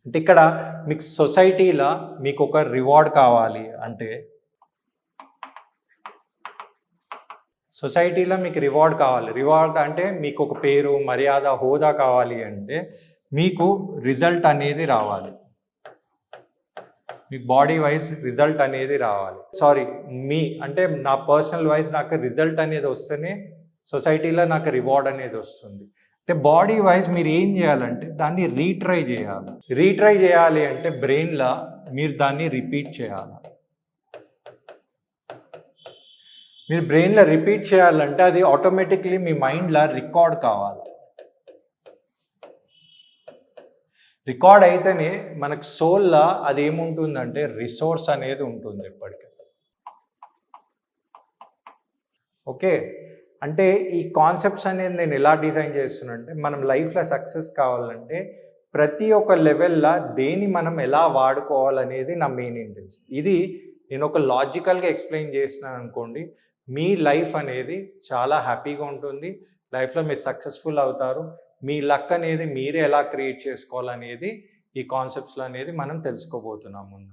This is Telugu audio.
అంటే ఇక్కడ మీకు సొసైటీలో మీకు ఒక రివార్డ్ కావాలి అంటే సొసైటీలో మీకు రివార్డ్ కావాలి. రివార్డ్ అంటే మీకు ఒక పేరు, మర్యాద, హోదా కావాలి అంటే మీకు రిజల్ట్ అనేది రావాలి. మీకు బాడీ వైజ్ రిజల్ట్ అనేది రావాలి. అంటే నా పర్సనల్ వైజ్ నాకు రిజల్ట్ అనేది వస్తేనే సొసైటీలో నాకు రివార్డ్ అనేది వస్తుంది. అయితే బాడీ వైజ్ మీరు ఏం చేయాలంటే దాన్ని రీట్రై చేయాలి. రీట్రై చేయాలి అంటే బ్రెయిన్లో మీరు దాన్ని రిపీట్ చేయాలి. మీరు బ్రెయిన్లో రిపీట్ చేయాలంటే అది ఆటోమేటిక్లీ మీ మైండ్లో రికార్డ్ కావాలి. రికార్డ్ అయితేనే మనకు సోల్లో అది ఏముంటుందంటే రిసోర్స్ అనేది ఉంటుంది ఎప్పటికీ. ఓకే, అంటే ఈ కాన్సెప్ట్స్ అనేది నేను ఎలా డిజైన్ చేస్తున్నానంటే మనం లైఫ్లో సక్సెస్ కావాలంటే ప్రతి ఒక్క లెవెల్లో దేన్ని మనం ఎలా వాడుకోవాలనేది నా మెయిన్ ఇంటెన్షన్. ఇది నేను ఒక లాజికల్గా ఎక్స్ప్లెయిన్ చేసినాను అనుకోండి, మీ లైఫ్ అనేది చాలా హ్యాపీగా ఉంటుంది. లైఫ్లో మీరు సక్సెస్ఫుల్ అవుతారు. మీ లక్ అనేది మీరే ఎలా క్రియేట్ చేసుకోవాలనేది ఈ కాన్సెప్ట్స్లో అనేది మనం తెలుసుకోబోతున్నాం ముందు.